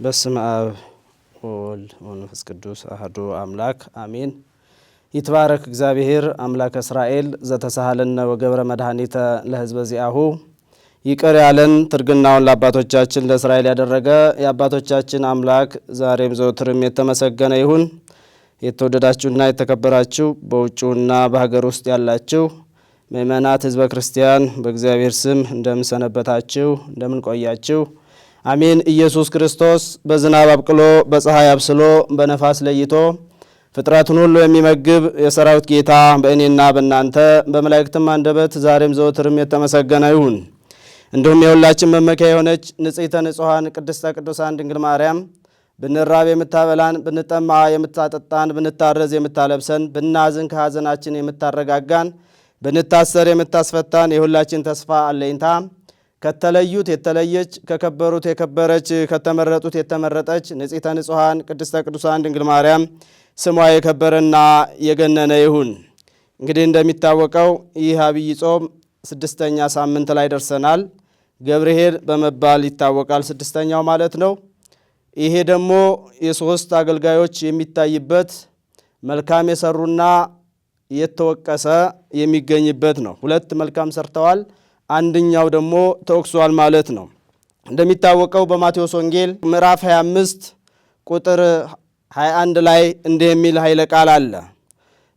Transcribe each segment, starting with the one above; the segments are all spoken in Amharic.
በስመ አብ ወወልድ ወመንፈስ ቅዱስ አሐዱ አምላክ አሜን። ይትባረክ እግዚአብሔር አምላከ እስራኤል ዘተሳሃለነ ወገብረ መድኃኒተ ለሕዝበ ዚአሁ። ይቅር ያለን ትርግናውን ለአባቶቻችን ለእስራኤል ያደረገ የአባቶቻችን አምላክ ዛሬም ዘወትርም የተመሰገነ ይሁን። የተወደዳችሁና የተከበራችሁ በውጭውና በሀገር ውስጥ ያላችሁ ምእመናት ሕዝበ ክርስቲያን በእግዚአብሔር ስም እንደምን ሰነበታችሁ? እንደምን ቆያችሁ? አሜን። ኢየሱስ ክርስቶስ በዝናብ አብቅሎ በፀሐይ አብስሎ በነፋስ ለይቶ ፍጥረቱን ሁሉ የሚመግብ የሰራዊት ጌታ በእኔና በእናንተ በመላእክትም አንደበት ዛሬም ዘወትርም የተመሰገነ ይሁን። እንዲሁም የሁላችን መመኪያ የሆነች ንጽሕተ ንጹሐን ቅድስተ ቅዱሳን ድንግል ማርያም ብንራብ የምታበላን፣ ብንጠማ የምታጠጣን፣ ብንታረዝ የምታለብሰን፣ ብናዝን ከሐዘናችን የምታረጋጋን፣ ብንታሰር የምታስፈታን የሁላችን ተስፋ አለኝታ ከተለዩት የተለየች ከከበሩት የከበረች ከተመረጡት የተመረጠች ንጽሕተ ንጹሐን ቅድስተ ቅዱሳን ድንግል ማርያም ስሟ የከበረና የገነነ ይሁን። እንግዲህ እንደሚታወቀው ይህ አብይ ጾም 6ኛ ሳምንት ላይ ደርሰናል። ገብርኄር በመባል ይታወቃል፣ 6ኛው ማለት ነው። ይሄ ደግሞ የሶስት አገልጋዮች የሚታይበት መልካም የሰሩና የተወቀሰ የሚገኝበት ነው። ሁለት መልካም ሰርተዋል፣ አንደኛው ደግሞ ተወቅሷል ማለት ነው። እንደሚታወቀው በማቴዎስ ወንጌል ምዕራፍ 25 ቁጥር 21 ላይ እንዲህ የሚል ኃይለ ቃል አለ።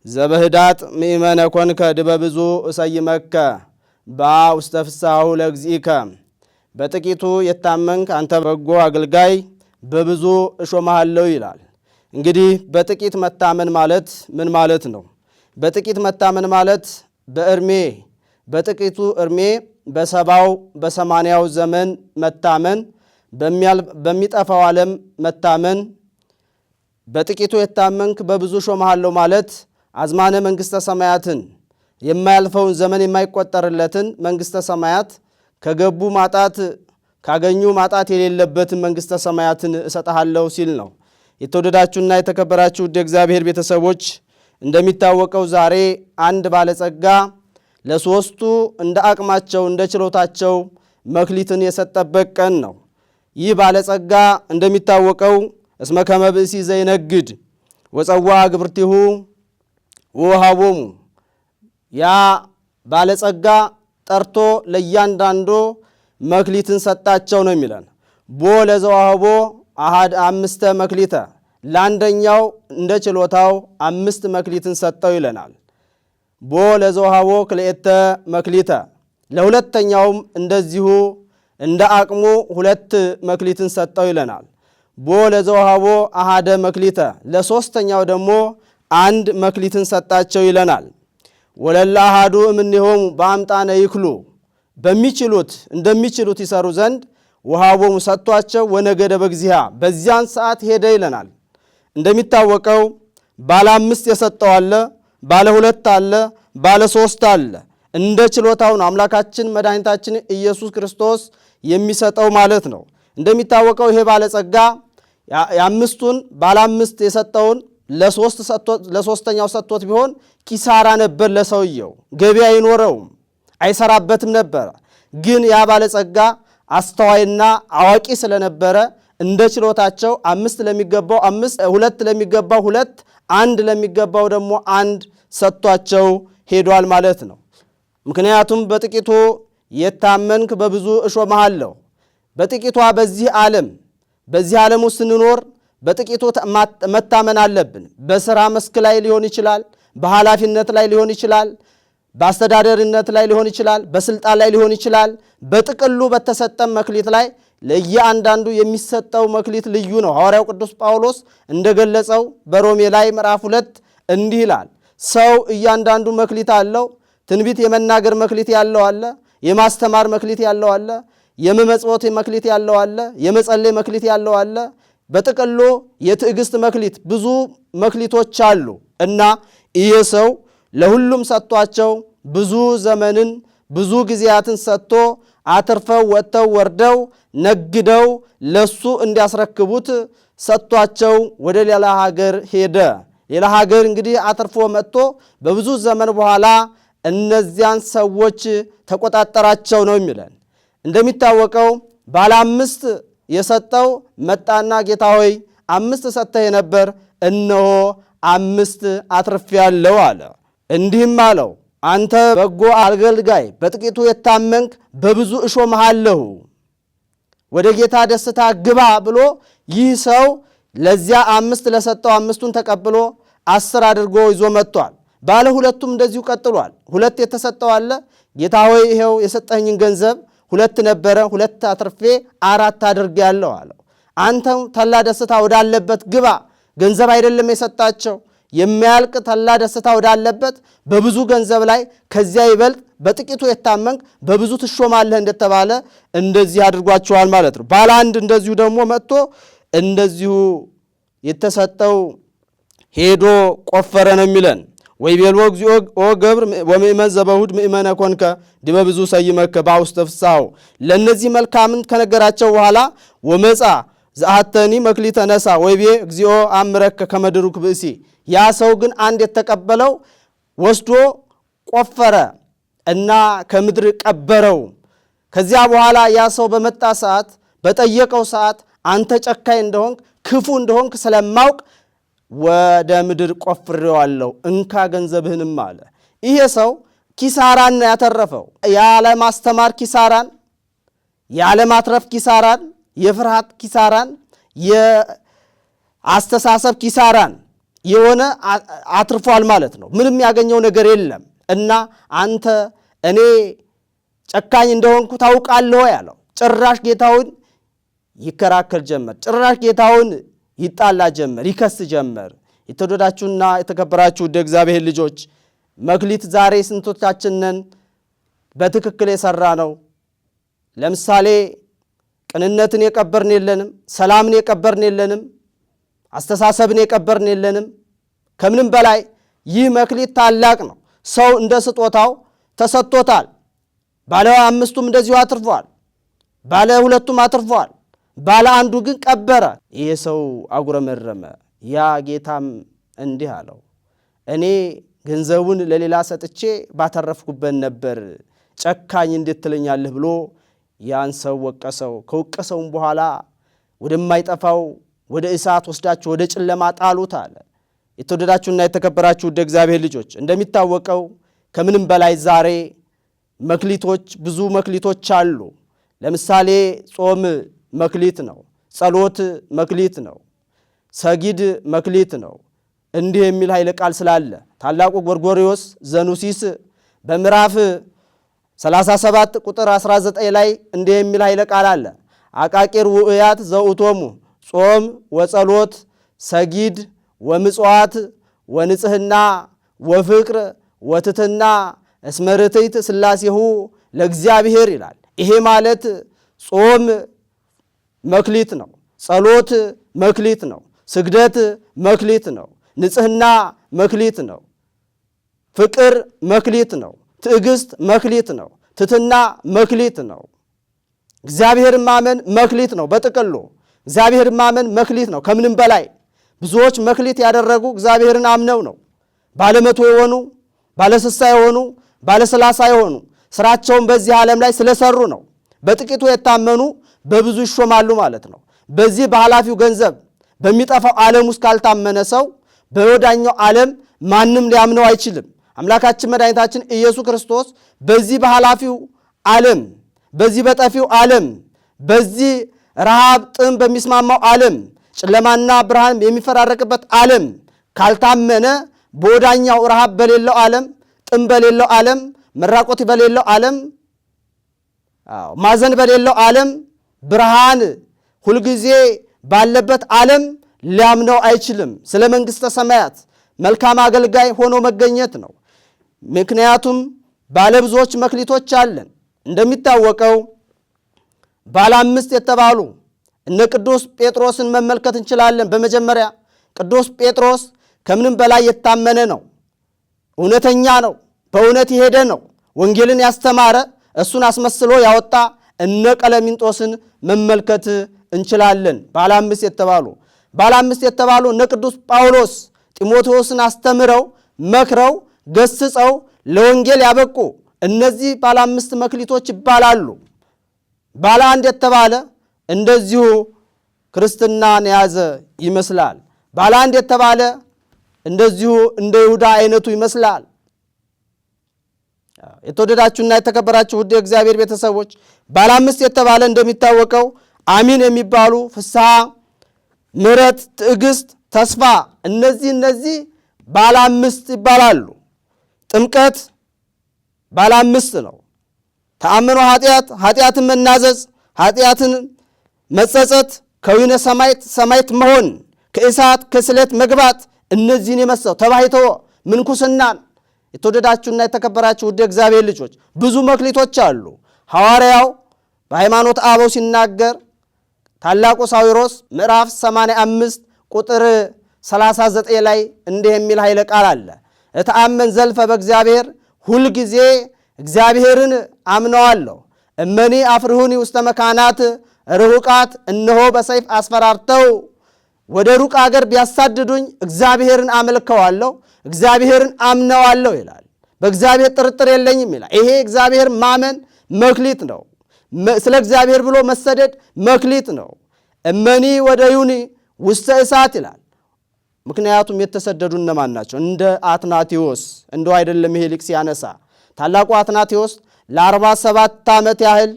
ዘበህዳጥ ምእመነ ኮንከ ድበ ብዙ እሰይመከ በውስተ ፍስሐሁ ለእግዚእከ። በጥቂቱ የታመንክ አንተ በጎ አገልጋይ በብዙ እሾምሃለሁ ይላል። እንግዲህ በጥቂት መታመን ማለት ምን ማለት ነው? በጥቂት መታመን ማለት በጥቂቱ እርሜ በሰባው በሰማንያው ዘመን መታመን፣ በሚጠፋው ዓለም መታመን። በጥቂቱ የታመንክ በብዙ ሾመሃለሁ ማለት አዝማነ መንግሥተ ሰማያትን የማያልፈውን ዘመን የማይቆጠርለትን መንግሥተ ሰማያት ከገቡ ማጣት ካገኙ ማጣት የሌለበትን መንግሥተ ሰማያትን እሰጥሃለሁ ሲል ነው። የተወደዳችሁና የተከበራችሁ ውድ እግዚአብሔር ቤተሰቦች እንደሚታወቀው ዛሬ አንድ ባለጸጋ ለሶስቱ እንደ አቅማቸው እንደ ችሎታቸው መክሊትን የሰጠበት ቀን ነው። ይህ ባለጸጋ እንደሚታወቀው እስመ ከመ ብእሲ ዘይነግድ ወጸዋ ግብርቲሁ ወሃቦሙ። ያ ባለጸጋ ጠርቶ ለእያንዳንዱ መክሊትን ሰጣቸው ነው የሚለን። ቦ ለዘዋህቦ አሃድ 5 መክሊተ፣ ለአንደኛው እንደ ችሎታው 5 መክሊትን ሰጠው ይለናል። ቦ ለዘውሃቦ ክልኤተ መክሊተ፣ ለሁለተኛውም እንደዚሁ እንደ አቅሙ 2 መክሊትን ሰጠው ይለናል። ቦ ለዘውሃቦ አሃደ መክሊተ፣ ለሶስተኛው ደግሞ 1 መክሊትን ሰጣቸው ይለናል። ወለላ አሃዱ እምኔሆሙ በአምጣነ ይክሉ፣ በሚችሉት እንደሚችሉት ይሰሩ ዘንድ ወሃቦሙ ሰጥቷቸው ወነገደ በግዚሃ፣ በዚያን ሰዓት ሄደ ይለናል። እንደሚታወቀው ባለ 5 የሰጠው አለ፣ ባለ 2 አለ፣ ባለ 3 አለ። እንደ ችሎታው ነው አምላካችን መድኃኒታችን ኢየሱስ ክርስቶስ የሚሰጠው ማለት ነው። እንደሚታወቀው ይሄ ባለጸጋ የአምስቱን ባለ 5 የሰጠውን ለሶስተኛው ሰጥቶት ቢሆን ኪሳራ ነበር ለሰውየው፣ ገቢ አይኖረውም፣ አይሰራበትም ነበር። ግን ያ ባለጸጋ አስተዋይና አዋቂ ስለነበረ እንደ ችሎታቸው 5 ለሚገባው 5፣ 2 ለሚገባው 2፣ 1 ለሚገባው ደግሞ 1 ሰጥቷቸው ሄዷል ማለት ነው። ምክንያቱም በጥቂቱ የታመንክ በብዙ እሾምሃለሁ። በጥቂቷ በዚህ ዓለም ውስጥ ስንኖር በጥቂቱ መታመን አለብን። በሥራ መስክ ላይ ሊሆን ይችላል፣ በኃላፊነት ላይ ሊሆን ይችላል፣ በአስተዳደርነት ላይ ሊሆን ይችላል፣ በስልጣን ላይ ሊሆን ይችላል። በጥቅሉ በተሰጠን መክሊት ላይ ለየአንዳንዱ የሚሰጠው መክሊት ልዩ ነው። ሐዋርያው ቅዱስ ጳውሎስ እንደገለጸው በሮሜ ላይ ምዕራፍ 2 እንዲህ ይላል፣ ሰው እያንዳንዱ መክሊት አለው። ትንቢት የመናገር መክሊት ያለው አለ፣ የማስተማር መክሊት ያለው አለ፣ የመመጽወት መክሊት ያለው አለ፣ የመጸለይ መክሊት ያለው አለ። በጥቅሉ የትዕግስት መክሊት፣ ብዙ መክሊቶች አሉ እና ይህ ሰው ለሁሉም ሰጥቷቸው ብዙ ዘመንን ብዙ ጊዜያትን ሰጥቶ አትርፈው ወጥተው ወርደው ነግደው ለሱ እንዲያስረክቡት ሰጥቷቸው ወደ ሌላ ሀገር ሄደ። ሌላ ሀገር እንግዲህ አትርፎ መጥቶ በብዙ ዘመን በኋላ እነዚያን ሰዎች ተቆጣጠራቸው ነው የሚለን። እንደሚታወቀው ባለ 5 የሰጠው መጣና ጌታ ሆይ 5 ሰጥተህ ነበር፣ እነሆ 5 አትርፌአለሁ አለ። እንዲህም አለው አንተ በጎ አገልጋይ፣ በጥቂቱ የታመንክ በብዙ እሾምሃለሁ፣ ወደ ጌታ ደስታ ግባ ብሎ ይህ ሰው ለዚያ 5 ለሰጠው 5ቱን ተቀብሎ 10 አድርጎ ይዞ መጥቷል። ባለ ሁለቱም እንደዚሁ ቀጥሏል። 2 የተሰጠው አለ። ጌታ ሆይ ይሄው የሰጠኝን ገንዘብ 2 ነበረ፣ 2 አትርፌ 4 አድርጌአለሁ አለው። አንተም ተላ ደስታ ወዳለበት ግባ። ገንዘብ አይደለም የሰጣቸው፣ የሚያልቅ ተላ ደስታ ወዳለበት በብዙ ገንዘብ ላይ ከዚያ ይበልጥ በጥቂቱ የታመንክ በብዙ ትሾማለህ እንደተባለ እንደዚህ አድርጓቸዋል ማለት ነው። ባለ 1 እንደዚሁ ደግሞ መጥቶ እንደዚሁ የተሰጠው ሄዶ ቆፈረ ነው የሚለን። ወይቤሎ እግዚኦ ገብር ወምእመን ዘበሁድ ምእመነ ኮንከ ዲበ ብዙ ሰይመከ በውስተ ፍስሐው። ለእነዚህ መልካምን ከነገራቸው በኋላ ወመጻ ዘአተኒ መክሊተ ነሣ ወይቤ እግዚኦ አምረከ ከመድሩክ ብእሲ። ያ ሰው ግን አንድ የተቀበለው ወስዶ ቆፈረ እና ከምድር ቀበረው። ከዚያ በኋላ ያ ሰው በመጣ ሰዓት በጠየቀው ሰዓት አንተ ጨካኝ እንደሆንክ ክፉ እንደሆንክ ስለማውቅ ወደ ምድር ቆፍሬዋለሁ፣ እንካ ገንዘብህንም አለ። ይሄ ሰው ኪሳራን ያተረፈው፣ ያለ ማስተማር ኪሳራን፣ ያለ ማትረፍ ኪሳራን፣ የፍርሃት ኪሳራን፣ የአስተሳሰብ ኪሳራን የሆነ አትርፏል ማለት ነው። ምንም ያገኘው ነገር የለም እና አንተ እኔ ጨካኝ እንደሆንኩ ታውቃለህ ያለው። ጭራሽ ጌታውን ይከራከር ጀመር። ጭራሽ ጌታውን ይጣላ ጀመር፣ ይከስ ጀመር። የተወደዳችሁና የተከበራችሁ ወደ እግዚአብሔር ልጆች መክሊት ዛሬ ስንቶቻችንን በትክክል የሰራ ነው? ለምሳሌ ቅንነትን የቀበርን የለንም፣ ሰላምን የቀበርን የለንም፣ አስተሳሰብን የቀበርን የለንም። ከምንም በላይ ይህ መክሊት ታላቅ ነው። ሰው እንደ ስጦታው ተሰጥቶታል። ባለ 5ቱም እንደዚሁ አትርፏል፣ ባለ 2ቱም አትርፏል። ባለ 1ዱ ግን ቀበረ። ይሄ ሰው አጉረመረመ። ያ ጌታም እንዲህ አለው፣ እኔ ገንዘቡን ለሌላ ሰጥቼ ባተረፍኩበት ነበር፣ ጨካኝ እንዴት ትለኛለህ ብሎ ያን ሰው ወቀሰው። ከወቀሰውም በኋላ ወደማይጠፋው ወደ እሳት ወስዳችሁ ወደ ጨለማ ጣሉት አለ። የተወደዳችሁና የተከበራችሁ ወደ እግዚአብሔር ልጆች እንደሚታወቀው ከምንም በላይ ዛሬ መክሊቶች ብዙ መክሊቶች አሉ። ለምሳሌ ጾም መክሊት ነው፣ ጸሎት መክሊት ነው፣ ሰጊድ መክሊት ነው። እንዲህ የሚል ኃይለ ቃል ስላለ ታላቁ ጎርጎርዮስ ዘኑሲስ በምዕራፍ 37 ቁጥር 19 ላይ እንዲህ የሚል ኃይለ ቃል አለ። አቃቂር ውእያት ዘውቶሙ ጾም ወጸሎት ሰጊድ ወምጽዋት ወንጽህና ወፍቅር ወትትና እስመርትይት ሥላሴሁ ለእግዚአብሔር ይላል። ይሄ ማለት ጾም መክሊት ነው፣ ጸሎት መክሊት ነው፣ ስግደት መክሊት ነው፣ ንጽህና መክሊት ነው፣ ፍቅር መክሊት ነው፣ ትዕግስት መክሊት ነው፣ ትትና መክሊት ነው። እግዚአብሔር ማመን መክሊት ነው። በጥቅሉ እግዚአብሔር ማመን መክሊት ነው። ከምንም በላይ ብዙዎች መክሊት ያደረጉ እግዚአብሔርን አምነው ነው። ባለ 100 የሆኑ ባለ 60 የሆኑ ባለ 30 የሆኑ ስራቸውን በዚህ ዓለም ላይ ስለሰሩ ነው። በጥቂቱ የታመኑ በብዙ ይሾማሉ ማለት ነው። በዚህ በኃላፊው ገንዘብ በሚጠፋው ዓለም ውስጥ ካልታመነ ሰው በወዳኛው ዓለም ማንም ሊያምነው አይችልም። አምላካችን መድኃኒታችን ኢየሱስ ክርስቶስ በዚህ በኃላፊው ዓለም፣ በዚህ በጠፊው ዓለም፣ በዚህ ረሃብ ጥም በሚስማማው ዓለም፣ ጨለማና ብርሃን የሚፈራረቅበት ዓለም ካልታመነ በወዳኛው ረሃብ በሌለው ዓለም፣ ጥም በሌለው ዓለም፣ መራቆት በሌለው ዓለም፣ ማዘን በሌለው ዓለም፣ ብርሃን ሁልጊዜ ባለበት ዓለም ሊያምነው አይችልም። ስለ መንግሥተ ሰማያት መልካም አገልጋይ ሆኖ መገኘት ነው። ምክንያቱም ባለብዙዎች መክሊቶች አለን። እንደሚታወቀው ባለ 5 የተባሉ እነ ቅዱስ ጴጥሮስን መመልከት እንችላለን። በመጀመሪያ ቅዱስ ጴጥሮስ ከምንም በላይ የታመነ ነው። እውነተኛ ነው። በእውነት የሄደ ነው። ወንጌልን ያስተማረ እሱን አስመስሎ ያወጣ እነ ቀለሚንጦስን መመልከት እንችላለን። ባለ 5 የተባሉ እነ ቅዱስ ጳውሎስ ጢሞቴዎስን አስተምረው መክረው ገስጸው ለወንጌል ያበቁ እነዚህ ባለ 5 መክሊቶች ይባላሉ። ባለ 1 የተባለ እንደዚሁ ክርስትናን የያዘ ይመስላል። ባለ አንድ የተባለ እንደዚሁ እንደ ይሁዳ አይነቱ ይመስላል። የተወደዳችሁና የተከበራችሁ ውድ የእግዚአብሔር ቤተሰቦች ባለ አምስት የተባለ እንደሚታወቀው አሚን የሚባሉ ፍስሐ፣ ምሕረት፣ ትዕግስት፣ ተስፋ እነዚህ ባለ አምስት ይባላሉ። ጥምቀት ባለ አምስት ነው። ተአምኖ ኃጢአትን መናዘዝ፣ ኃጢአትን መጸጸት፣ ከዊነ ሰማዕት መሆን፣ ከእሳት ከስለት መግባት እነዚህን የመሰሉ ተባሕትዎ፣ ምንኩስናን የተወደዳችሁና የተከበራችሁ ውድ እግዚአብሔር ልጆች ብዙ መክሊቶች አሉ። ሐዋርያው በሃይማኖተ አበው ሲናገር ታላቁ ሳዊሮስ ምዕራፍ 85 ቁጥር 39 ላይ እንዲህ የሚል ኃይለ ቃል አለ። እተአመን ዘልፈ በእግዚአብሔር ሁል ጊዜ እግዚአብሔርን አምነዋለሁ። እመኒ አፍርሁኒ ውስተ መካናት ርሁቃት፣ እነሆ በሰይፍ አስፈራርተው ወደ ሩቅ አገር ቢያሳድዱኝ እግዚአብሔርን አመልከዋለሁ፣ እግዚአብሔርን አምነዋለሁ ይላል። በእግዚአብሔር ጥርጥር የለኝም ይላል። ይሄ እግዚአብሔር ማመን መክሊት ነው። ስለ እግዚአብሔር ብሎ መሰደድ መክሊት ነው። እመኒ ወደዩኒ ውስተ እሳት ይላል። ምክንያቱም የተሰደዱ እነማን ናቸው? እንደ አትናቴዎስ እንደው አይደለም። ይሄ ሊቅ ሲያነሳ ታላቁ አትናቴዎስ ለ47 ዓመት ያህል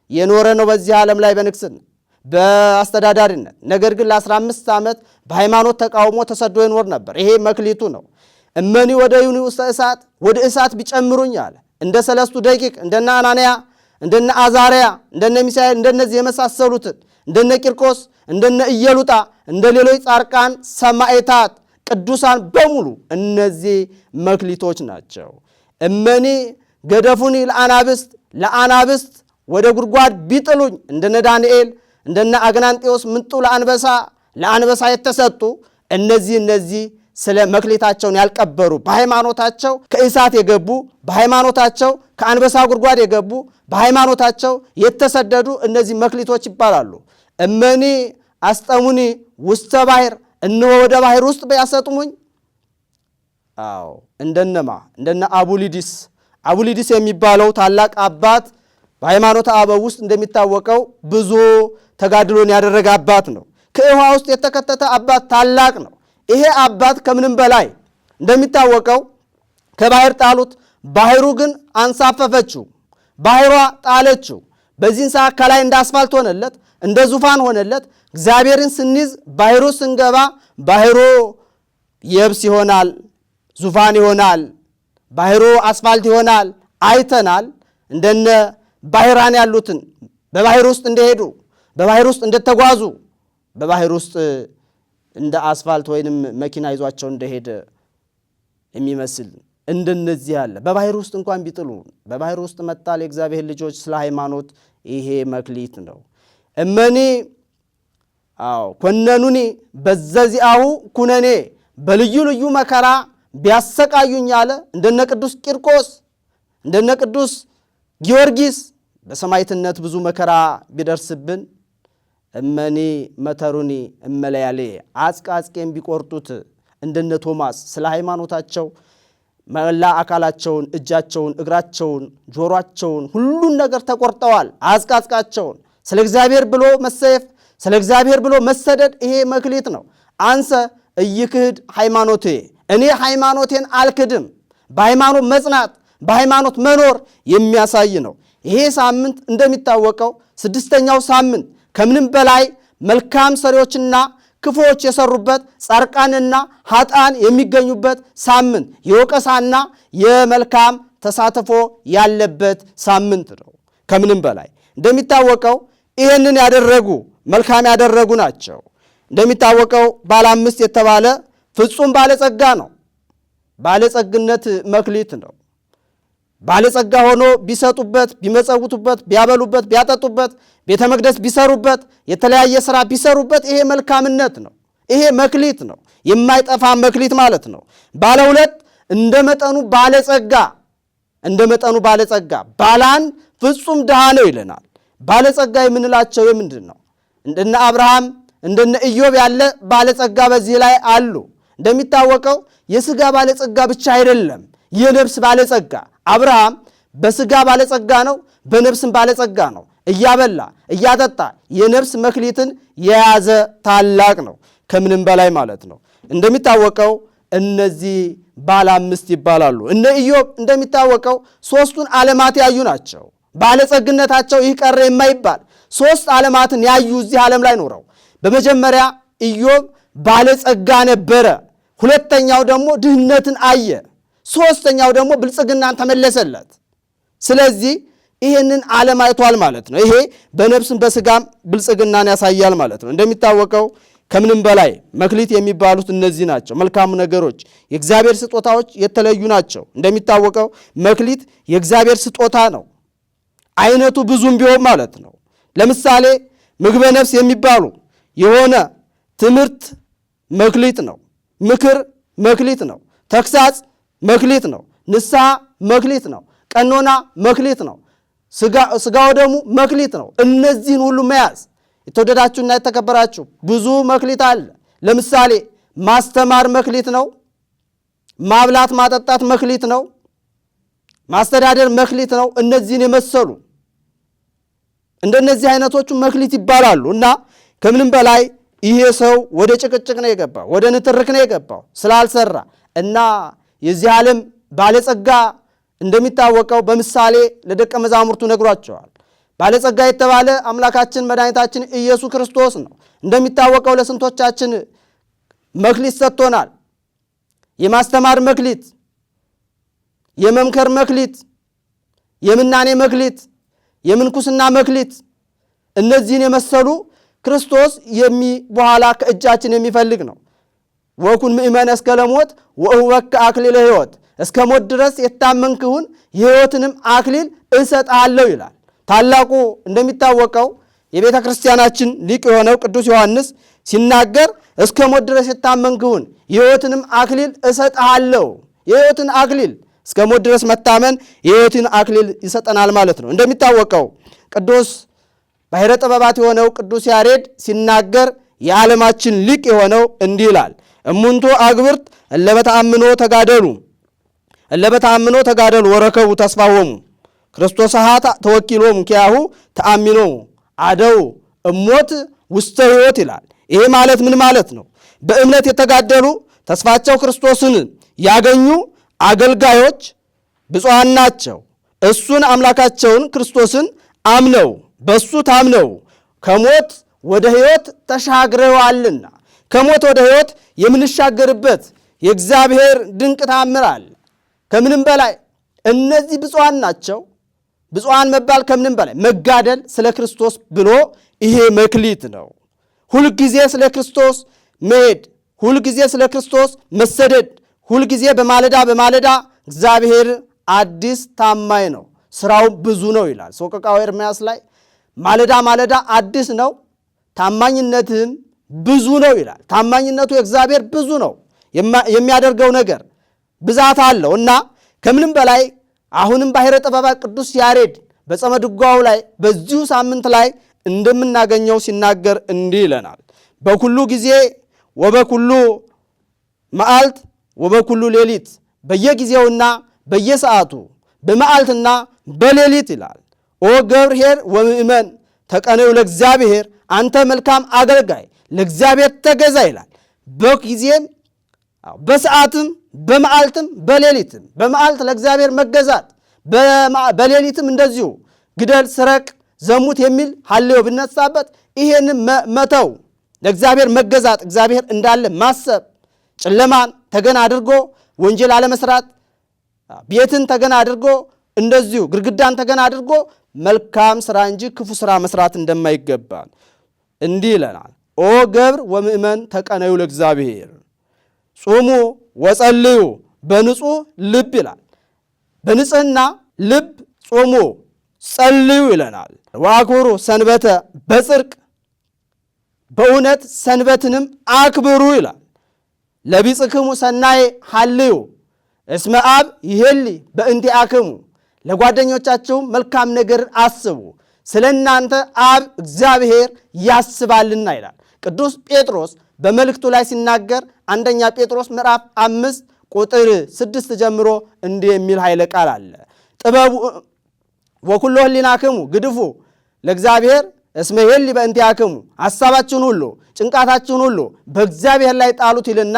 የኖረ ነው በዚህ ዓለም ላይ በንግስና በአስተዳዳሪነት። ነገር ግን ለ15 ዓመት በሃይማኖት ተቃውሞ ተሰዶ ይኖር ነበር። ይሄ መክሊቱ ነው። እመኒ ወደዩኒ ውስተ እሳት፣ ወደ እሳት ቢጨምሩኝ አለ። እንደ ሰለስቱ ደቂቅ እንደነ አናንያ እንደነ አዛርያ እንደነ ሚሳኤል እንደነዚህ የመሳሰሉትን እንደነ ቂርቆስ እንደነ ኢየሉጣ እንደ ሌሎች ጻርቃን ሰማዕታት ቅዱሳን በሙሉ እነዚህ መክሊቶች ናቸው። እመኒ ገደፉኒ ለአናብስት ወደ ጉድጓድ ቢጥሉኝ እንደነ ዳንኤል እንደነ አግናንጤዎስ ምንጡ ለአንበሳ የተሰጡ እነዚህ ስለ መክሊታቸውን ያልቀበሩ በሃይማኖታቸው ከእሳት የገቡ በሃይማኖታቸው ከአንበሳ ጉድጓድ የገቡ በሃይማኖታቸው የተሰደዱ እነዚህ መክሊቶች ይባላሉ። እመኒ አስጠሙኒ ውስተ ባሕር፣ እነሆ ወደ ባሕር ውስጥ ቢያሰጥሙኝ። እንደነ አቡሊዲስ የሚባለው ታላቅ አባት በሃይማኖተ አበው ውስጥ እንደሚታወቀው ብዙ ተጋድሎን ያደረገ አባት ነው። ከውሃ ውስጥ የተከተተ አባት ታላቅ ነው። ይሄ አባት ከምንም በላይ እንደሚታወቀው ከባሕር ጣሉት፣ ባሕሩ ግን አንሳፈፈችው፣ ባሕሯ ጣለችው። በዚህን ሰዓት ከላይ እንደ አስፋልት ሆነለት፣ እንደ ዙፋን ሆነለት። እግዚአብሔርን ስንይዝ ባሕሩ ስንገባ ባሕሩ የብስ ይሆናል፣ ዙፋን ይሆናል፣ ባሕሩ አስፋልት ይሆናል። አይተናል። እንደነ ባሕራን ያሉትን በባሕር ውስጥ እንደሄዱ በባሕር ውስጥ እንደተጓዙ በባሕር ውስጥ እንደ አስፋልት ወይንም መኪና ይዟቸው እንደሄደ የሚመስል እንደነዚህ ያለ በባሕር ውስጥ እንኳን ቢጥሉ በባሕር ውስጥ መጣል የእግዚአብሔር ልጆች ስለ ሃይማኖት ይሄ መክሊት ነው። እመኒ ኮነኑኒ በዘዚአሁ ኩነኔ፣ በልዩ ልዩ መከራ ቢያሰቃዩኝ አለ። እንደነ ቅዱስ ቂርቆስ እንደነ ቅዱስ ጊዮርጊስ በሰማዕትነት ብዙ መከራ ቢደርስብን እመኒ መተሩኒ እመለያሌ፣ አጽቃጽቄን ቢቆርጡት እንደነ ቶማስ ስለ ሃይማኖታቸው መላ አካላቸውን፣ እጃቸውን፣ እግራቸውን፣ ጆሮአቸውን ሁሉን ነገር ተቆርጠዋል። አጽቃጽቃቸውን ስለ እግዚአብሔር ብሎ መሰየፍ፣ ስለ እግዚአብሔር ብሎ መሰደድ ይሄ መክሊት ነው። አንሰ እይክህድ ሃይማኖቴ፣ እኔ ሃይማኖቴን አልክድም። በሃይማኖት መጽናት በሃይማኖት መኖር የሚያሳይ ነው። ይሄ ሳምንት እንደሚታወቀው 6ኛው ሳምንት ከምንም በላይ መልካም ሰሪዎችና ክፉዎች የሰሩበት ጻርቃንና ኃጥአን የሚገኙበት ሳምንት የወቀሳና የመልካም ተሳትፎ ያለበት ሳምንት ነው። ከምንም በላይ እንደሚታወቀው ይህንን ያደረጉ መልካም ያደረጉ ናቸው። እንደሚታወቀው ባለ አምስት የተባለ ፍጹም ባለጸጋ ነው። ባለጸግነት መክሊት ነው። ባለጸጋ ሆኖ ቢሰጡበት፣ ቢመጸውቱበት፣ ቢያበሉበት፣ ቢያጠጡበት፣ ቤተ መቅደስ ቢሰሩበት፣ የተለያየ ሥራ ቢሰሩበት ይሄ መልካምነት ነው። ይሄ መክሊት ነው። የማይጠፋ መክሊት ማለት ነው። ባለ ሁለት እንደ መጠኑ ባለጸጋ ባለ አንድ ፍጹም ድሃ ነው ይለናል። ባለጸጋ የምንላቸው የምንድን ነው? እንደነ አብርሃም እንደነ ኢዮብ ያለ ባለጸጋ በዚህ ላይ አሉ። እንደሚታወቀው የሥጋ ባለጸጋ ብቻ አይደለም፣ የነፍስ ባለጸጋ። አብርሃም በሥጋ ባለጸጋ ነው፣ በነፍስም ባለጸጋ ነው። እያበላ እያጠጣ የነፍስ መክሊትን የያዘ ታላቅ ነው፣ ከምንም በላይ ማለት ነው። እንደሚታወቀው እነዚህ ባለ አምስት ይባላሉ። እነ ኢዮብ እንደሚታወቀው ሦስቱን ዓለማት ያዩ ናቸው። ባለጸግነታቸው ይህ ቀረ የማይባል 3 ዓለማትን ያዩ እዚህ ዓለም ላይ ኖረው፣ በመጀመሪያ ኢዮብ ባለጸጋ ነበረ። ሁለተኛው ደግሞ ድህነትን አየ። ሦስተኛው ደግሞ ብልጽግናን ተመለሰለት። ስለዚህ ይህንን ዓለም አይቷል ማለት ነው። ይሄ በነፍስም በሥጋም ብልጽግናን ያሳያል ማለት ነው። እንደሚታወቀው ከምንም በላይ መክሊት የሚባሉት እነዚህ ናቸው። መልካም ነገሮች፣ የእግዚአብሔር ስጦታዎች የተለዩ ናቸው። እንደሚታወቀው መክሊት የእግዚአብሔር ስጦታ ነው፣ አይነቱ ብዙም ቢሆን ማለት ነው። ለምሳሌ ምግበ ነፍስ የሚባሉ የሆነ ትምህርት መክሊት ነው፣ ምክር መክሊት ነው፣ ተግሳጽ መክሊት ነው፣ ንስሐ መክሊት ነው፣ ቀኖና መክሊት ነው፣ ሥጋው ደግሞ መክሊት ነው። እነዚህን ሁሉ መያዝ የተወደዳችሁና የተከበራችሁ ብዙ መክሊት አለ። ለምሳሌ ማስተማር መክሊት ነው፣ ማብላት ማጠጣት መክሊት ነው፣ ማስተዳደር መክሊት ነው። እነዚህን የመሰሉ እንደነዚህ አይነቶቹ መክሊት ይባላሉ። እና ከምንም በላይ ይሄ ሰው ወደ ጭቅጭቅ ነው የገባው፣ ወደ ንትርክ ነው የገባው ስላልሰራ እና የዚህ ዓለም ባለጸጋ እንደሚታወቀው በምሳሌ ለደቀ መዛሙርቱ ነግሯቸዋል። ባለጸጋ የተባለ አምላካችን መድኃኒታችን ኢየሱስ ክርስቶስ ነው። እንደሚታወቀው ለስንቶቻችን መክሊት ሰጥቶናል። የማስተማር መክሊት፣ የመምከር መክሊት፣ የምናኔ መክሊት፣ የምንኩስና መክሊት፣ እነዚህን የመሰሉ ክርስቶስ በኋላ ከእጃችን የሚፈልግ ነው። ወኩን ምእመነ እስከ ለሞት ወእሁበከ አክሊለ ሕይወት፣ እስከ ሞት ድረስ የታመንክሁን የሕይወትንም አክሊል እሰጥሃለሁ ይላል። ታላቁ እንደሚታወቀው የቤተ ክርስቲያናችን ሊቅ የሆነው ቅዱስ ዮሐንስ ሲናገር እስከ ሞት ድረስ የታመንክሁን የሕይወትንም አክሊል እሰጥሃለሁ። የሕይወትን አክሊል እስከ ሞት ድረስ መታመን የሕይወትን አክሊል ይሰጠናል ማለት ነው። እንደሚታወቀው ቅዱስ ባሕረ ጥበባት የሆነው ቅዱስ ያሬድ ሲናገር የዓለማችን ሊቅ የሆነው እንዲህ ይላል። እሙንቱ አግብርት እለበተአምኖ ተጋደሉ ወረከቡ ተስፋሆሙ ክርስቶስ ሀታ ተወኪሎም ኪያሁ ተአሚኖሙ አደው እሞት ውስተ ሕይወት ይላል። ይሄ ማለት ምን ማለት ነው? በእምነት የተጋደሉ ተስፋቸው ክርስቶስን ያገኙ አገልጋዮች ብፁዓን ናቸው። እሱን አምላካቸውን ክርስቶስን አምነው በሱ ታምነው ከሞት ወደ ሕይወት ተሻግረዋልና። ከሞት ወደ ሕይወት የምንሻገርበት የእግዚአብሔር ድንቅ ታምር አለ። ከምንም በላይ እነዚህ ብፁዓን ናቸው። ብፁዓን መባል ከምንም በላይ መጋደል ስለ ክርስቶስ ብሎ ይሄ መክሊት ነው። ሁልጊዜ ስለ ክርስቶስ መሄድ፣ ሁልጊዜ ስለ ክርስቶስ መሰደድ፣ ሁልጊዜ በማለዳ እግዚአብሔር አዲስ ታማኝ ነው፣ ስራው ብዙ ነው ይላል ሰቆቃወ ኤርምያስ ላይ። ማለዳ አዲስ ነው፣ ታማኝነትም ብዙ ነው ይላል። ታማኝነቱ የእግዚአብሔር ብዙ ነው፣ የሚያደርገው ነገር ብዛት አለው እና ከምንም በላይ አሁንም ባሕረ ጥበባት ቅዱስ ያሬድ በጾመ ድጓው ላይ በዚሁ ሳምንት ላይ እንደምናገኘው ሲናገር እንዲህ ይለናል። በኩሉ ጊዜ ወበኩሉ መዓልት ወበኩሉ ሌሊት፣ በየጊዜውና በየሰዓቱ በመዓልትና በሌሊት ይላል። ኦ ገብርኄር ወምእመን ተቀነዩ ለእግዚአብሔር፣ አንተ መልካም አገልጋይ ለእግዚአብሔር ተገዛ ይላል። በጊዜም በሰዓትም በመዓልትም በሌሊትም፣ በመዓልት ለእግዚአብሔር መገዛት፣ በሌሊትም እንደዚሁ ግደል፣ ስረቅ፣ ዘሙት የሚል ሐሌው ብነሳበት ይሄንን መተው፣ ለእግዚአብሔር መገዛት፣ እግዚአብሔር እንዳለ ማሰብ፣ ጨለማን ተገን አድርጎ ወንጀል አለመስራት፣ ቤትን ተገን አድርጎ እንደዚሁ ግድግዳን ተገን አድርጎ መልካም ስራ እንጂ ክፉ ስራ መስራት እንደማይገባ እንዲህ ይለናል። ኦ ገብር ወምእመን ተቀነዩ ለእግዚአብሔር ጹሙ ወጸልዩ በንጹህ ልብ ይላል። በንጽህና ልብ ጾሙ ጸልዩ ይለናል። ወአክብሩ ሰንበተ በጽድቅ በእውነት ሰንበትንም አክብሩ ይላል። ለቢጽክሙ ሰናይ ሐልዩ እስመ አብ ይሄሊ በእንቲአክሙ፣ ለጓደኞቻችሁም መልካም ነገር አስቡ ስለ እናንተ አብ እግዚአብሔር ያስባልና ይላል ቅዱስ ጴጥሮስ በመልእክቱ ላይ ሲናገር አንደኛ ጴጥሮስ ምዕራፍ 5 ቁጥር 6 ጀምሮ እንዲህ የሚል ኃይለ ቃል አለ። ጥበቡ ወኩሎ ህሊናክሙ ግድፉ ለእግዚአብሔር እስመ ይሄሊ በእንቲአክሙ ሐሳባችሁን ሁሉ ጭንቃታችሁን ሁሉ በእግዚአብሔር ላይ ጣሉት ይልና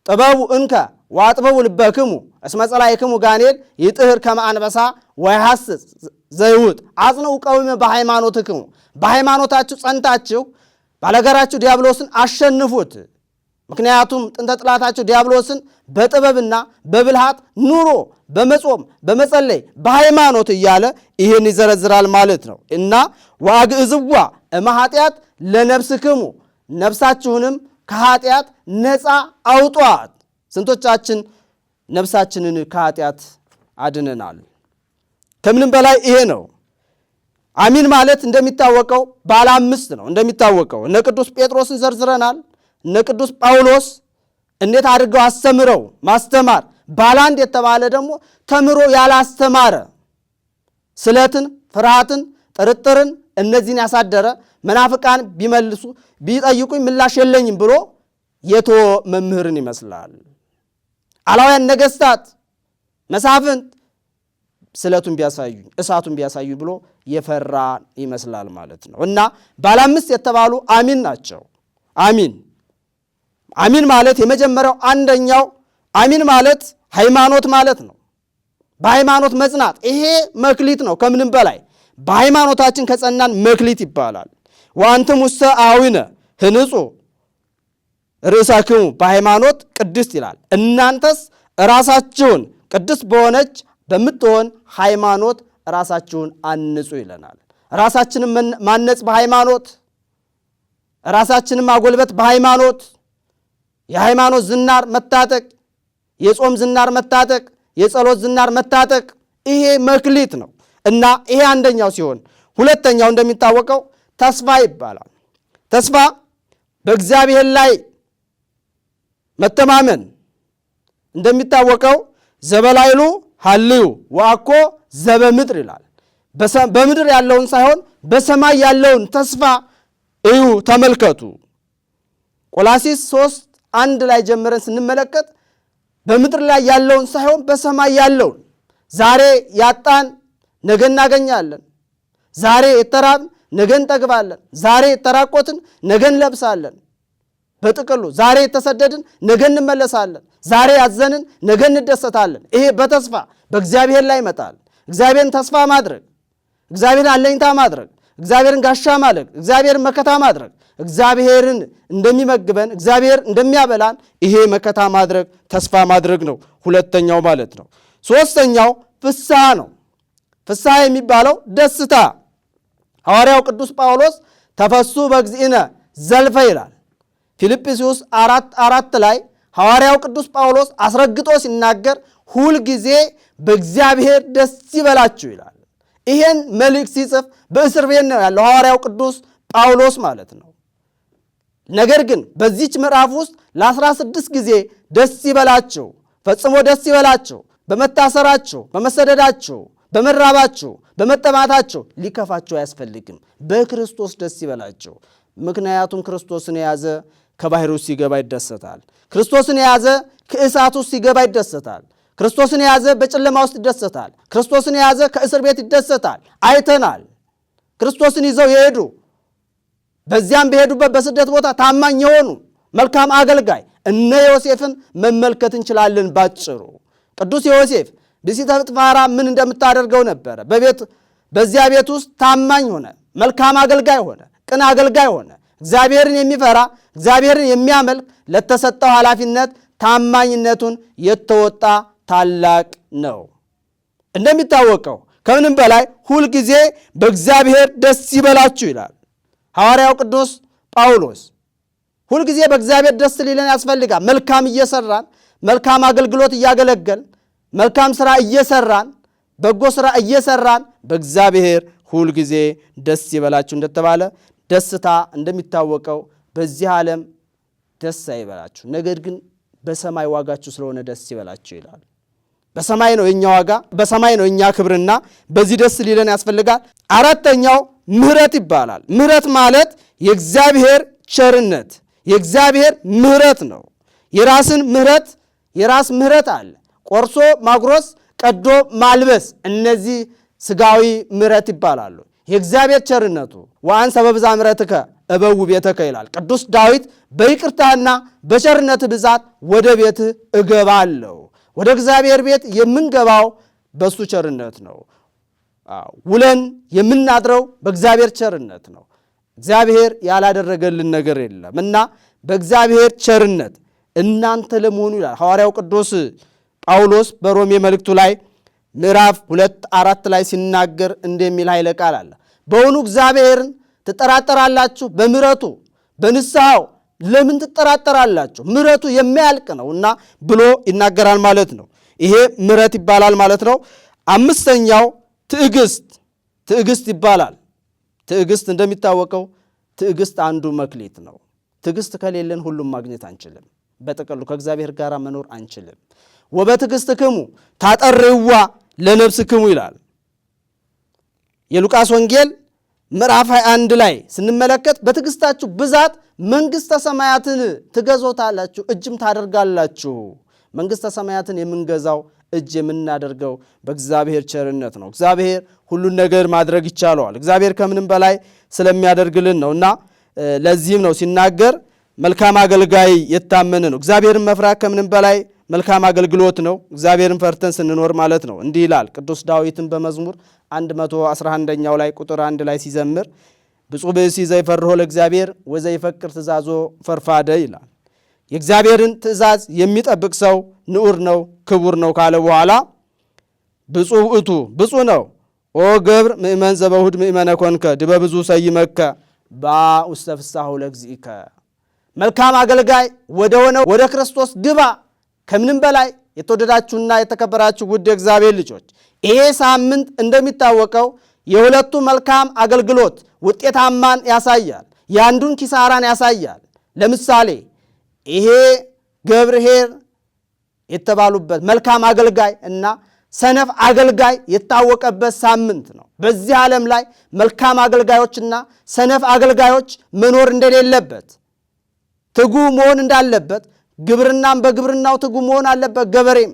ጥበቡ እንከ ወአጥበቡ ልበክሙ እስመ ጸላእክሙ ጋኔል ይጥህር ከመ አንበሳ ወይሐስስ ዘይውጥ አጽንዑ ቀዊመ በሃይማኖትክሙ በሃይማኖታችሁ ጸንታችሁ ባለጋራችሁ ዲያብሎስን አሸንፉት። ምክንያቱም ጥንተ ጥላታችሁ ዲያብሎስን በጥበብና በብልሃት ኑሮ በመጾም በመጸለይ በሃይማኖት እያለ ይህን ይዘረዝራል ማለት ነው። እና ወአግዕዝዋ እመኃጢአት ለነፍስክሙ ነፍሳችሁንም ከኃጢአት ነፃ አውጧት። ስንቶቻችን ነፍሳችንን ከኃጢአት አድነናል? ከምንም በላይ ይሄ ነው። አሚን ማለት እንደሚታወቀው ባለ አምስት ነው። እንደሚታወቀው እነ ቅዱስ ጴጥሮስን ዘርዝረናል። እነ ቅዱስ ጳውሎስ እንዴት አድርገው አስተምረው ማስተማር። ባለ አንድ የተባለ ደግሞ ተምሮ ያላስተማረ ስለትን፣ ፍርሃትን፣ ጥርጥርን እነዚህን ያሳደረ መናፍቃን ቢመልሱ ቢጠይቁኝ ምላሽ የለኝም ብሎ የተወ መምህርን ይመስላል። አላውያን ነገስታት መሳፍንት ስለቱን ቢያሳዩኝ እሳቱን ቢያሳዩኝ ብሎ የፈራ ይመስላል ማለት ነው። እና ባለ አምስት የተባሉ አሚን ናቸው። አሚን ማለት የመጀመሪያው አንደኛው አሚን ማለት ሃይማኖት ማለት ነው። በሃይማኖት መጽናት ይሄ መክሊት ነው። ከምንም በላይ በሃይማኖታችን ከጸናን መክሊት ይባላል። ወአንትሙሰ አዊነ ህንጹ ርእሳክሙ በሃይማኖት ቅድስት ይላል። እናንተስ ራሳችሁን ቅድስት በሆነች በምትሆን ሃይማኖት ራሳችሁን አንጹ ይለናል። ራሳችንን ማነጽ በሃይማኖት፣ ራሳችንን ማጎልበት በሃይማኖት፣ የሃይማኖት ዝናር መታጠቅ፣ የጾም ዝናር መታጠቅ፣ የጸሎት ዝናር መታጠቅ ይሄ መክሊት ነው። እና ይሄ አንደኛው ሲሆን ሁለተኛው እንደሚታወቀው ተስፋ ይባላል። ተስፋ በእግዚአብሔር ላይ መተማመን። እንደሚታወቀው ዘበላይሉ ሀልዩ ወአኮ ዘበምድር ይላል። በምድር ያለውን ሳይሆን በሰማይ ያለውን ተስፋ እዩ፣ ተመልከቱ። ቆላሲስ 3:1 ላይ ጀምረን ስንመለከት በምድር ላይ ያለውን ሳይሆን በሰማይ ያለውን፣ ዛሬ ያጣን ነገ እናገኛለን፣ ዛሬ የተራብን ነገ እንጠግባለን፣ ዛሬ የተራቆትን ነገ እንለብሳለን። በጥቅሉ ዛሬ የተሰደድን ነገ እንመለሳለን፣ ዛሬ ያዘንን ነገ እንደሰታለን። ይሄ በተስፋ በእግዚአብሔር ላይ ይመጣል። እግዚአብሔርን ተስፋ ማድረግ፣ እግዚአብሔርን አለኝታ ማድረግ፣ እግዚአብሔርን ጋሻ ማድረግ፣ እግዚአብሔርን መከታ ማድረግ፣ እግዚአብሔርን እንደሚመግበን እግዚአብሔር እንደሚያበላን ይሄ መከታ ማድረግ ተስፋ ማድረግ ነው። ሁለተኛው ማለት ነው። ሶስተኛው ፍስሐ ነው። ፍስሐ የሚባለው ደስታ። ሐዋርያው ቅዱስ ጳውሎስ ተፈሱ በእግዚእነ ዘልፈ ይላል። ፊልጵስዩስ 4:4 ላይ ሐዋርያው ቅዱስ ጳውሎስ አስረግጦ ሲናገር ሁል ጊዜ በእግዚአብሔር ደስ ይበላችሁ ይላል። ይሄን መልእክት ሲጽፍ በእስር ቤት ነው ያለው ሐዋርያው ቅዱስ ጳውሎስ ማለት ነው። ነገር ግን በዚች ምዕራፍ ውስጥ ለ16 ጊዜ ደስ ይበላችሁ፣ ፈጽሞ ደስ ይበላችሁ፣ በመታሰራችሁ፣ በመሰደዳችሁ፣ በመራባችሁ፣ በመጠማታችሁ ሊከፋችሁ አያስፈልግም። በክርስቶስ ደስ ይበላችሁ። ምክንያቱም ክርስቶስን የያዘ ከባሕር ውስጥ ሲገባ ይደሰታል። ክርስቶስን የያዘ ከእሳት ውስጥ ሲገባ ይደሰታል። ክርስቶስን የያዘ በጨለማ ውስጥ ይደሰታል። ክርስቶስን የያዘ ከእስር ቤት ይደሰታል። አይተናል። ክርስቶስን ይዘው የሄዱ በዚያም በሄዱበት በስደት ቦታ ታማኝ የሆኑ መልካም አገልጋይ እነ ዮሴፍን መመልከት እንችላለን። ባጭሩ ቅዱስ ዮሴፍ ብእሲተ ጲጥፋራ ምን እንደምታደርገው ነበረ። በዚያ ቤት ውስጥ ታማኝ ሆነ፣ መልካም አገልጋይ ሆነ፣ ቅን አገልጋይ ሆነ። እግዚአብሔርን የሚፈራ እግዚአብሔርን የሚያመልክ ለተሰጠው ኃላፊነት ታማኝነቱን የተወጣ ታላቅ ነው። እንደሚታወቀው ከምንም በላይ ሁልጊዜ በእግዚአብሔር ደስ ይበላችሁ ይላል ሐዋርያው ቅዱስ ጳውሎስ። ሁልጊዜ በእግዚአብሔር ደስ ሊለን ያስፈልጋል። መልካም እየሰራን፣ መልካም አገልግሎት እያገለገልን፣ መልካም ሥራ እየሰራን፣ በጎ ሥራ እየሰራን በእግዚአብሔር ሁልጊዜ ደስ ይበላችሁ እንደተባለ ደስታ እንደሚታወቀው በዚህ ዓለም ደስ አይበላችሁ፣ ነገር ግን በሰማይ ዋጋችሁ ስለሆነ ደስ ይበላችሁ ይላል። በሰማይ ነው የኛ ዋጋ፣ በሰማይ ነው የኛ ክብርና በዚህ ደስ ሊለን ያስፈልጋል። አራተኛው ምሕረት ይባላል። ምሕረት ማለት የእግዚአብሔር ቸርነት፣ የእግዚአብሔር ምሕረት ነው። የራስን ምሕረት፣ የራስ ምሕረት አለ። ቆርሶ ማጉረስ፣ ቀዶ ማልበስ፣ እነዚህ ሥጋዊ ምሕረት ይባላሉ። የእግዚአብሔር ቸርነቱ ወአንሰ በብዛ ምሕረትከ እበው ቤተከ ይላል ቅዱስ ዳዊት። በይቅርታና በቸርነት ብዛት ወደ ቤት እገባለሁ። ወደ እግዚአብሔር ቤት የምንገባው በሱ ቸርነት ነው። ውለን የምናድረው በእግዚአብሔር ቸርነት ነው። እግዚአብሔር ያላደረገልን ነገር የለም እና በእግዚአብሔር ቸርነት እናንተ ለመሆኑ ይላል ሐዋርያው ቅዱስ ጳውሎስ በሮሜ መልእክቱ ላይ ምዕራፍ 2:4 ላይ ሲናገር እንደሚል ኃይለ ቃል አለ። በእውኑ እግዚአብሔርን ትጠራጠራላችሁ? በምሕረቱ በንስሐው ለምን ትጠራጠራላችሁ? ምሕረቱ የሚያልቅ ነውና ብሎ ይናገራል ማለት ነው። ይሄ ምሕረት ይባላል ማለት ነው። አምስተኛው ትዕግስት ይባላል። ትዕግስት እንደሚታወቀው ትዕግስት አንዱ መክሊት ነው። ትዕግስት ከሌለን ሁሉም ማግኘት አንችልም። በጥቅሉ ከእግዚአብሔር ጋር መኖር አንችልም። ወበትዕግሥትክሙ ታጠርይዋ ለነፍስክሙ ይላል የሉቃስ ወንጌል ምዕራፍ 21 ላይ ስንመለከት በትዕግሥታችሁ ብዛት መንግሥተ ሰማያትን ትገዙታላችሁ፣ እጅም ታደርጋላችሁ። መንግሥተ ሰማያትን የምንገዛው እጅ የምናደርገው በእግዚአብሔር ቸርነት ነው። እግዚአብሔር ሁሉን ነገር ማድረግ ይቻለዋል። እግዚአብሔር ከምንም በላይ ስለሚያደርግልን ነውና ለዚህም ነው ሲናገር መልካም አገልጋይ የታመነ ነው። እግዚአብሔርን መፍራት ከምንም በላይ መልካም አገልግሎት ነው። እግዚአብሔርን ፈርተን ስንኖር ማለት ነው። እንዲህ ይላል ቅዱስ ዳዊትን በመዝሙር 111ኛው ላይ ቁጥር 1 ላይ ሲዘምር ብፁዕ ብእሲ ዘይፈርሆ ለእግዚአብሔር ወዘይፈቅር ትእዛዞ ፈርፋደ ይላል። የእግዚአብሔርን ትእዛዝ የሚጠብቅ ሰው ንዑር ነው ክቡር ነው ካለ በኋላ ብፁዕ ውእቱ ብፁዕ ነው ኦ ገብር ምእመን ዘበሁድ ምእመነ ኮንከ ድበ ብዙ ሰይመከ በውስተ ፍሥሓሁ ለእግዚእከ። መልካም አገልጋይ ወደ ሆነው ወደ ክርስቶስ ግባ። ከምንም በላይ የተወደዳችሁና የተከበራችሁ ውድ የእግዚአብሔር ልጆች ይሄ ሳምንት እንደሚታወቀው የሁለቱ መልካም አገልግሎት ውጤታማን ያሳያል፣ የአንዱን ኪሳራን ያሳያል። ለምሳሌ ይሄ ገብርኄር የተባሉበት መልካም አገልጋይ እና ሰነፍ አገልጋይ የታወቀበት ሳምንት ነው። በዚህ ዓለም ላይ መልካም አገልጋዮችና ሰነፍ አገልጋዮች መኖር እንደሌለበት፣ ትጉ መሆን እንዳለበት፣ ግብርናም በግብርናው ትጉ መሆን አለበት፣ ገበሬም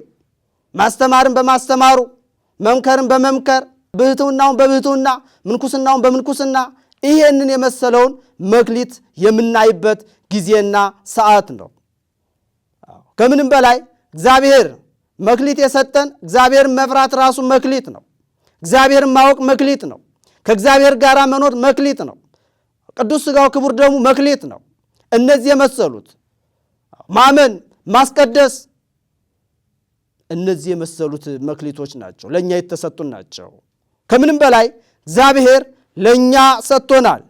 ማስተማርን በማስተማሩ መምከርን በመምከር ብሕትውናውን በብሕትውና ምንኩስናውን በምንኩስና ይሄንን የመሰለውን መክሊት የምናይበት ጊዜና ሰዓት ነው። ከምንም በላይ እግዚአብሔር መክሊት የሰጠን እግዚአብሔርን መፍራት ራሱ መክሊት ነው። እግዚአብሔርን ማወቅ መክሊት ነው። ከእግዚአብሔር ጋር መኖር መክሊት ነው። ቅዱስ ሥጋው ክቡር ደሙ መክሊት ነው። እነዚህ የመሰሉት ማመን፣ ማስቀደስ እነዚህ የመሰሉት መክሊቶች ናቸው፣ ለእኛ የተሰጡን ናቸው። ከምንም በላይ እግዚአብሔር ለእኛ ሰጥቶናል።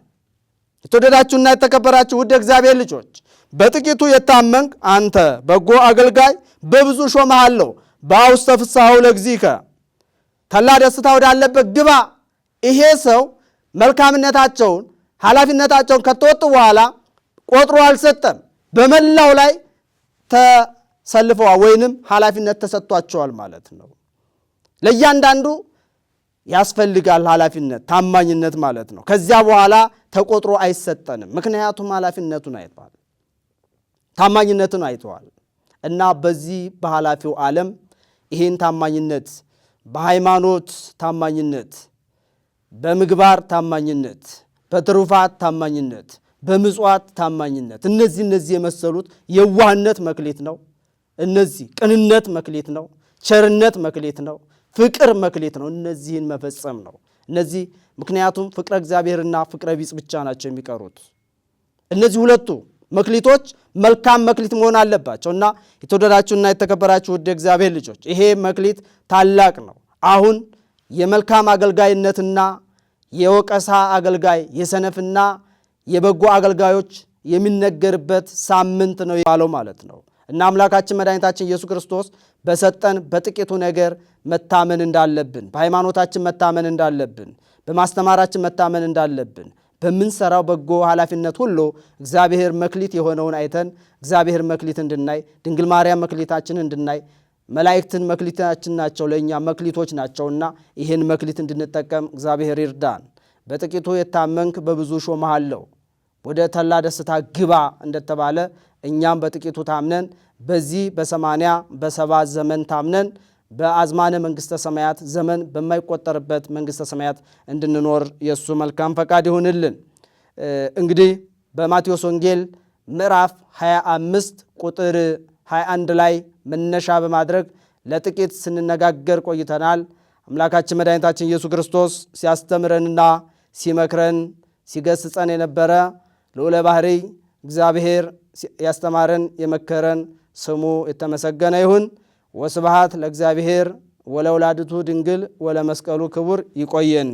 የተወደዳችሁና የተከበራችሁ ውድ እግዚአብሔር ልጆች በጥቂቱ የታመንክ አንተ በጎ አገልጋይ በብዙ ሾመሃለሁ በውስተ ፍሥሓሁ ለእግዚእከ። ታላቅ ደስታ ወዳለበት ግባ። ይሄ ሰው መልካምነታቸውን ኃላፊነታቸውን ከተወጡ በኋላ ቆጥሮ አልሰጠም። በመላው ላይ ተሰልፈዋል ወይንም ኃላፊነት ተሰጥቷቸዋል ማለት ነው። ለእያንዳንዱ ያስፈልጋል ኃላፊነት፣ ታማኝነት ማለት ነው። ከዚያ በኋላ ተቆጥሮ አይሰጠንም። ምክንያቱም ኃላፊነቱን አይተዋል፣ ታማኝነቱን አይተዋል እና በዚህ በኃላፊው ዓለም ይህን ታማኝነት በሃይማኖት ታማኝነት፣ በምግባር ታማኝነት፣ በትሩፋት ታማኝነት፣ በምጽዋት ታማኝነት እነዚህ የመሰሉት የዋህነት መክሊት ነው። እነዚህ ቅንነት መክሊት ነው። ቸርነት መክሊት ነው። ፍቅር መክሊት ነው። እነዚህን መፈጸም ነው። እነዚህ ምክንያቱም ፍቅረ እግዚአብሔርና ፍቅረ ቢጽ ብቻ ናቸው የሚቀሩት። እነዚህ ሁለቱ መክሊቶች መልካም መክሊት መሆን አለባቸው እና የተወደዳችሁና የተከበራችሁ ውድ እግዚአብሔር ልጆች ይሄ መክሊት ታላቅ ነው። አሁን የመልካም አገልጋይነትና የወቀሳ አገልጋይ የሰነፍና የበጎ አገልጋዮች የሚነገርበት ሳምንት ነው ያለው ማለት ነው እና አምላካችን መድኃኒታችን ኢየሱስ ክርስቶስ በሰጠን በጥቂቱ ነገር መታመን እንዳለብን፣ በሃይማኖታችን መታመን እንዳለብን፣ በማስተማራችን መታመን እንዳለብን፣ በምንሰራው በጎ ኃላፊነት ሁሉ እግዚአብሔር መክሊት የሆነውን አይተን እግዚአብሔር መክሊት እንድናይ፣ ድንግል ማርያም መክሊታችን እንድናይ፣ መላእክትን መክሊታችን ናቸው፣ ለእኛ መክሊቶች ናቸውና ይህን መክሊት እንድንጠቀም እግዚአብሔር ይርዳን። በጥቂቱ የታመንክ በብዙ ሾመሃለሁ ወደ ታላቅ ደስታ ግባ እንደተባለ እኛም በጥቂቱ ታምነን በዚህ በ80 በ70 ዘመን ታምነን በአዝማነ መንግሥተ ሰማያት ዘመን በማይቆጠርበት መንግሥተ ሰማያት እንድንኖር የእሱ መልካም ፈቃድ ይሁንልን። እንግዲህ በማቴዎስ ወንጌል ምዕራፍ 25 ቁጥር 21 ላይ መነሻ በማድረግ ለጥቂት ስንነጋገር ቆይተናል። አምላካችን መድኃኒታችን ኢየሱስ ክርስቶስ ሲያስተምረንና ሲመክረን ሲገስጸን የነበረ ልዑለ ባሕርይ እግዚአብሔር ያስተማረን የመከረን ስሙ የተመሰገነ ይሁን። ወስብሐት ለእግዚአብሔር ወለወላዲቱ ድንግል ወለመስቀሉ ክቡር። ይቆየን።